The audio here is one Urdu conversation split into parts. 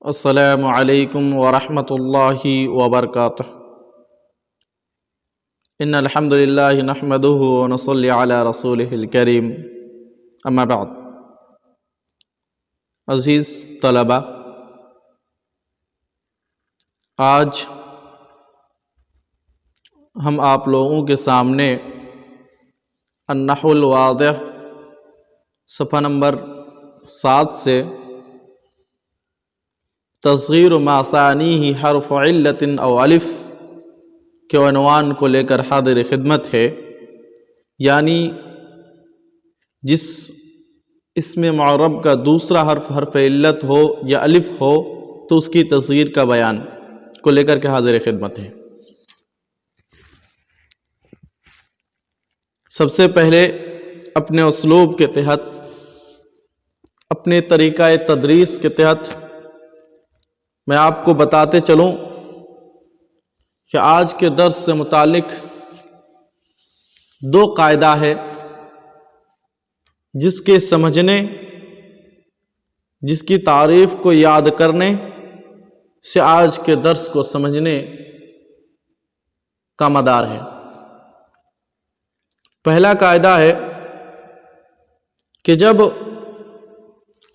السلام علیکم ورحمۃ اللہ وبرکاتہ۔ ان الحمد للہ نحمدہ ونصلی علی رسولہ الکریم، اما بعد۔ عزیز طلبہ، آج ہم آپ لوگوں کے سامنے النحو الواضح صفحہ نمبر 7 سے تصغیر ما ثانیہ حرف علت او الف کے عنوان کو لے کر حاضر خدمت ہے، یعنی جس اسم معرب کا دوسرا حرف علت ہو یا الف ہو تو اس کی تصغیر کا بیان کو لے کر کے حاضر خدمت ہے۔ سب سے پہلے اپنے اسلوب کے تحت، اپنے طریقہ تدریس کے تحت میں آپ کو بتاتے چلوں کہ آج کے درس سے متعلق 2 قاعدہ ہے جس کے سمجھنے، جس کی تعریف کو یاد کرنے سے آج کے درس کو سمجھنے کا مدار ہے۔ پہلا قاعدہ ہے کہ جب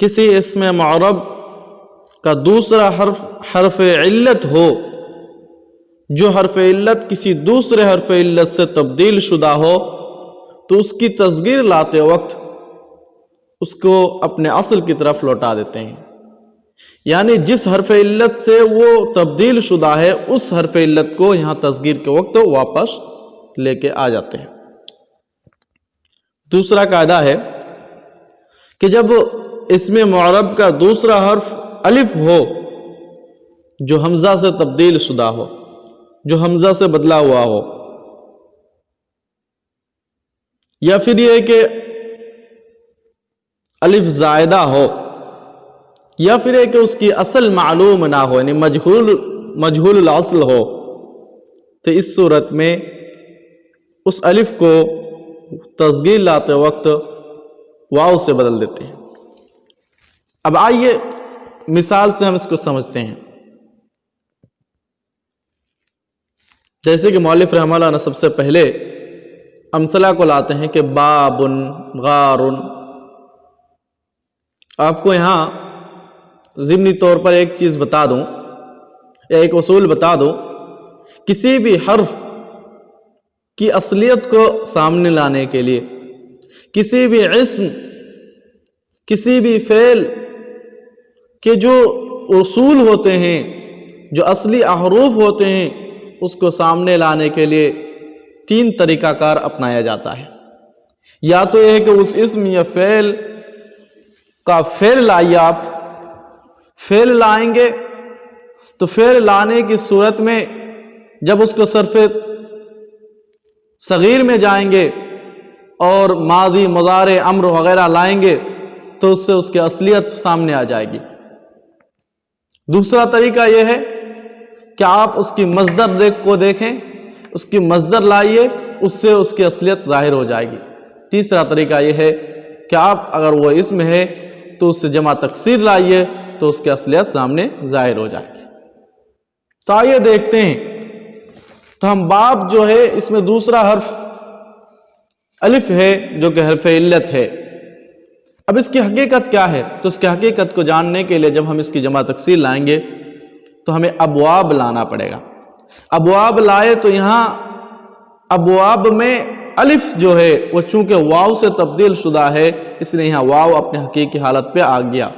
کسی اسم معرب کا دوسرا حرف علت ہو، جو حرف علت کسی دوسرے حرف علت سے تبدیل شدہ ہو، تو اس کی تصغیر لاتے وقت اس کو اپنے اصل کی طرف لوٹا دیتے ہیں، یعنی جس حرف علت سے وہ تبدیل شدہ ہے اس حرف علت کو یہاں تصغیر کے وقت واپس لے کے آ جاتے ہیں۔ دوسرا قاعدہ ہے کہ جب اسم معرب کا دوسرا حرف الف ہو جو حمزہ سے تبدیل شدہ ہو، جو حمزہ سے بدلا ہوا ہو، یا پھر یہ کہ الف زائدہ ہو، یا پھر یہ کہ اس کی اصل معلوم نہ ہو، یعنی مجہول الاصل ہو، تو اس صورت میں اس الف کو تصغیر لاتے وقت واو سے بدل دیتے ہیں۔ اب آئیے مثال سے ہم اس کو سمجھتے ہیں۔ جیسے کہ مؤلف رحمہ اللہ نے سب سے پہلے امثلہ کو لاتے ہیں کہ باب، غار۔ آپ کو یہاں ضمنی طور پر ایک چیز بتا دوں یا ایک اصول بتا دوں، کسی بھی حرف کی اصلیت کو سامنے لانے کے لیے، کسی بھی اسم، کسی بھی فعل کہ جو اصول ہوتے ہیں، جو اصلی احرف ہوتے ہیں، اس کو سامنے لانے کے لیے 3 طریقہ کار اپنایا جاتا ہے۔ یا تو یہ ہے کہ اس اسم یا فعل کا فعل لائیے، آپ فعل لائیں گے تو فعل لانے کی صورت میں جب اس کو صرف صغیر میں جائیں گے اور ماضی، مضارع، امر وغیرہ لائیں گے تو اس سے اس کی اصلیت سامنے آ جائے گی۔ دوسرا طریقہ یہ ہے کہ آپ اس کی مصدر کو دیکھیں، اس کی مصدر لائیے، اس سے اس کی اصلیت ظاہر ہو جائے گی۔ تیسرا طریقہ یہ ہے کہ آپ اگر وہ اسم ہے تو اس سے جمع تکسیر لائیے تو اس کی اصلیت سامنے ظاہر ہو جائے گی۔ تو آئیے دیکھتے ہیں۔ تو ہم باب جو ہے اس میں دوسرا حرف الف ہے جو کہ حرف علت ہے۔ اب اس کی حقیقت کیا ہے؟ تو اس کی حقیقت کو جاننے کے لیے جب ہم اس کی جمع تکسیر لائیں گے تو ہمیں ابواب لانا پڑے گا۔ ابواب لائے تو یہاں ابواب میں الف جو ہے وہ چونکہ واو سے تبدیل شدہ ہے، اس لیے یہاں واو اپنے حقیقی حالت پہ آ گیا۔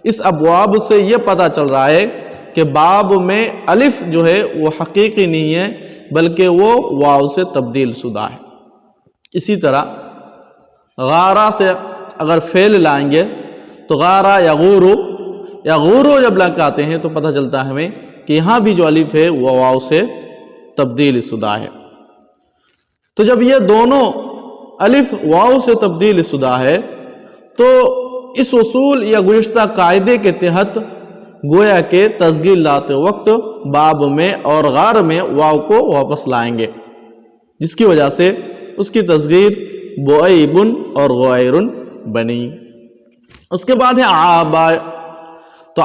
اس ابواب سے یہ پتہ چل رہا ہے کہ باب میں الف جو ہے وہ حقیقی نہیں ہے بلکہ وہ واو سے تبدیل شدہ ہے۔ اسی طرح غارہ سے اگر فعل لائیں گے تو غارہ یا غورو جب لگاتے ہیں تو پتہ چلتا ہے ہمیں کہ یہاں بھی جو الف ہے وہ واو سے تبدیل شدہ ہے۔ تو جب یہ دونوں الف واو سے تبدیل شدہ ہے تو اس اصول یا گزشتہ قاعدے کے تحت گویا کہ تصغیر لاتے وقت باب میں اور غار میں واو کو واپس لائیں گے، جس کی وجہ سے اس کی تصغیر بوئیبن اور غوائرن بنی۔ اس کے بعد ہے آبا۔ تو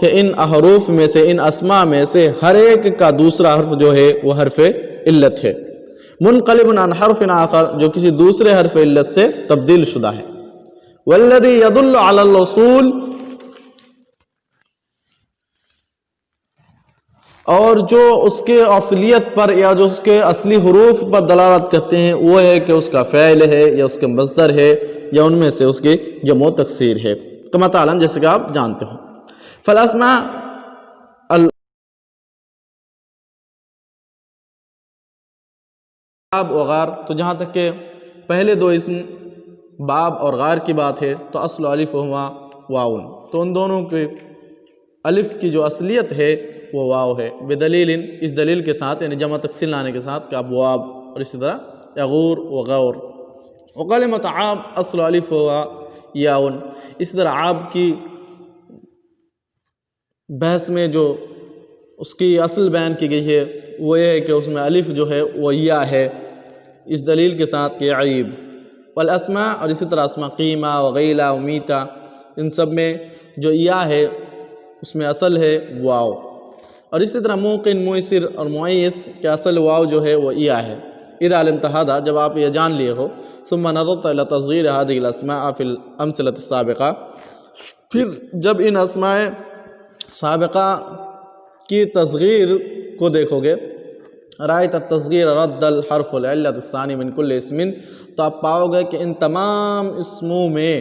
کہ ان حروف میں سے، ان اسماء میں سے ہر ایک کا دوسرا حرف جو ہے وہ حرف علت ہے، منقلب عن حرف آخر، جو کسی دوسرے حرف علت سے تبدیل شدہ ہے، والذی یدل علی الوصول، اور جو اس کے اصلیت پر یا جو اس کے اصلی حروف پر دلالت کرتے ہیں وہ ہے کہ اس کا فعل ہے یا اس کے مصدر ہے یا ان میں سے اس کی جمع و تکسیر ہے، کما تعلم، جیسے کہ آپ جانتے ہو۔ فالاسماء باب و غار، تو جہاں تک کہ پہلے دو اسم باب اور غار کی بات ہے تو اصل الف ہوا واؤن، تو ان دونوں کے الف کی جو اصلیت ہے وہ واو ہے، بدلیل، اس دلیل کے ساتھ یعنی جمع تکسیر لانے کے ساتھ کہ ابواب، اور اسی طرح یغور وغور۔ وکلمۃ عاب اصل الف ہوا یاؤن، اسی طرح عاب کی بحث میں جو اس کی اصل بیان کی گئی ہے وہ یہ ہے کہ اس میں الف جو ہے وہ یا ہے، اس دلیل کے ساتھ کہ عیب۔ والاسماء، اور اسی طرح اسماء قیمہ وغیلہ ومیتا، ان سب میں جو یا ہے اس میں اصل ہے واو، اور اسی طرح موقن، موثر اور معیس کہ اصل واو جو ہے وہ یا ہے۔ اذا علمت هذا، جب آپ یہ جان لیے ہو، ثم نظرت الى تصغیر هذه الاسماء في الامثلة السابقہ، پھر جب ان اسماء سابقہ کی تصغیر کو دیکھو گے، رأیت التصغیر رد الحرف العلت الثانی من کل اسم، تو آپ پاؤ گے کہ ان تمام اسموں میں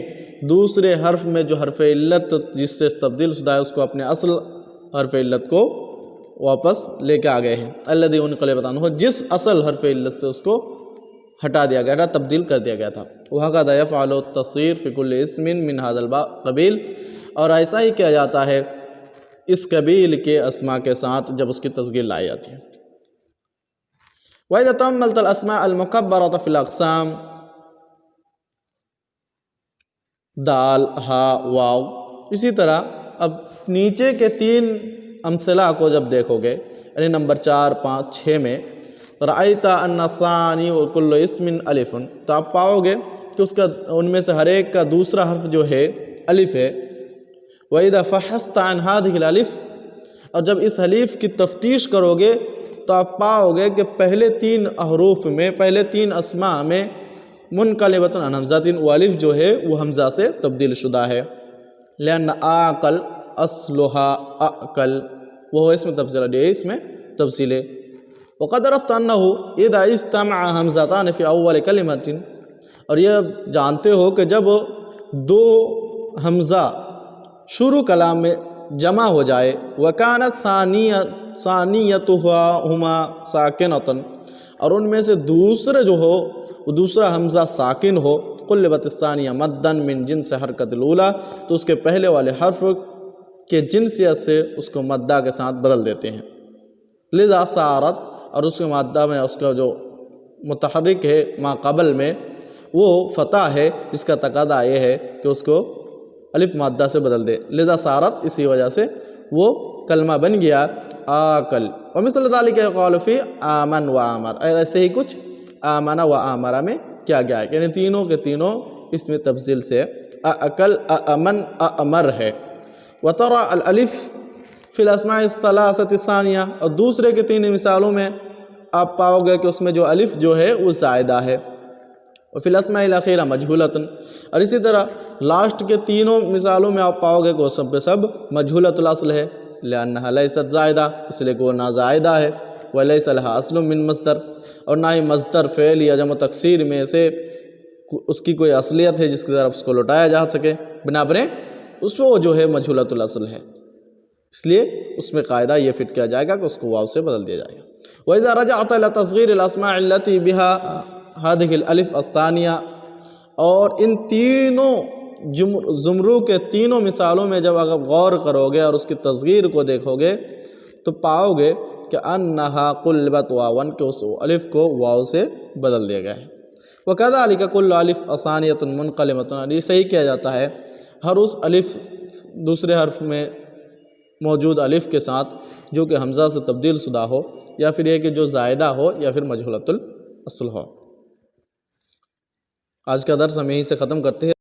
دوسرے حرف میں جو حرف علت جس سے تبدیل شدہ ہے اس کو اپنے اصل حرف علت کو واپس لے کے آ گئے ہیں، الذی انقلبت عنہ، جس اصل حرف علت سے اس کو ہٹا دیا گیا تھا، تبدیل کر دیا گیا تھا۔ وَهَكَذَا يَفْعَلُ التَّصْغِيرُ فِي كُلِّ اسْمٍ مِّنْ هَذَا الْقَبِيلِ، اور ایسا ہی کیا جاتا ہے اس قبیل کے اسماء کے ساتھ جب اس کی تصغیر لائی جاتی ہے۔ وَإِذَا تَأَمَّلْتَ الْأَسْمَاءَ الْمُكَبَّرَةَ فِي الْأَقْسَامِ، دال، ہا، واو، اسی طرح اب نیچے کے تین امثلہ کو جب دیکھو گے، یعنی نمبر 4، 5، 6 میں، رأیت ان الثانی وکل اسم الف، تو آپ پاؤ گے کہ اس کا ان میں سے ہر ایک کا دوسرا حرف جو ہے الف ہے۔ وَإِذَا فَحَصْتَ عَنْ هَذِهِ الْأَلِف، اور جب اس الف کی تفتیش کرو گے تو آپ پاؤ گے کہ پہلے تین حروف میں، پہلے تین اسماء میں منقلبۃ عن حمزۃ، وہ الف جو ہے وہ حمزہ سے تبدیل شدہ ہے، لأن آقل اصلها اعقل، وہ اس میں تفصیل ہے، اس میں تفصیل ہے۔ وقد عرفت انه اذا اجتمع حمزتان في اول کلمۃ، اور یہ جانتے ہو کہ جب دو حمزہ شروع کلام میں جمع ہو جائے، وكانت ثانیتهما ساکنۃ، اور ان میں سے دوسرے جو ہو وہ دوسرا حمزہ ساکن ہو، قلبت الثانیہ مدا من جنس حرکت الاولی، تو اس کے پہلے والے حرف کے جنسیت سے اس کو مدہ کے ساتھ بدل دیتے ہیں، لذا صارت، اور اس کے مادہ میں اس کا جو متحرک ہے ما قبل میں وہ فتح ہے، جس کا تقاضا یہ ہے کہ اس کو الف مادہ سے بدل دے، لذا صارت، اسی وجہ سے وہ کلمہ بن گیا آکل۔ ومثل ذلك يقال فی آمن و آمر، ایسے ہی کچھ آمن و آمرہ میں کیا گیا ہے، یعنی تینوں کے تینوں اس میں تفصیل سے اکل، امن، امر ہے۔ وترى الالف فی الاسماء الثلاثۃ الثانیہ، اور دوسرے کے تین مثالوں میں آپ پاؤ گے کہ اس میں جو الف جو ہے وہ زائدہ ہے، وفی الاسماء الاخیرہ مجہولۃ، اور اسی طرح لاسٹ کے تینوں مثالوں میں آپ پاؤ گے کہ وہ سب پہ سب مجہولۃ الاصل ہے، لأنها لیست زائدہ، اس لیے کہ وہ نہ زائدہ ہے، ولیس لها اصل من مصدر، اور نہ ہی مصدر فعل یا جمع تکسیر میں سے اس کی کوئی اصلیت ہے جس کی طرف اس کو لوٹایا جا سکے، بنابر اس پہ وہ جو ہے مجہولۃ الاصل ہے، اس لیے اس میں قاعدہ یہ فٹ کیا جائے گا کہ اس کو واو سے بدل دیا جائے گا۔ وَإِذَا رَجَعْتَ إِلَى تَصْغِيرِ الْأَسْمَاءِ الَّتِي بِهَا هَذِهِ الْأَلِفُ الثَّانِيَةُ، اور ان تینوں زمروں کے تینوں مثالوں میں جب اگر غور کرو گے اور اس کی تصغیر کو دیکھو گے تو پاؤ گے کہ انہا قلبت واون، کہ اس الف کو واو سے بدل دیا گیا ہے۔ وَكَذَلِكَ كُلُّ أَلِفٍ ثَانِيَةٌ مُنْقَلِبَةٌ، یہ صحیح کیا جاتا ہے ہر اس الف دوسرے حرف میں موجود الف کے ساتھ جو کہ حمزہ سے تبدیل شدہ ہو، یا پھر یہ کہ جو زائدہ ہو یا پھر مجہولۃ الاصل ہو۔ آج کا درس ہم یہیں سے ختم کرتے ہیں۔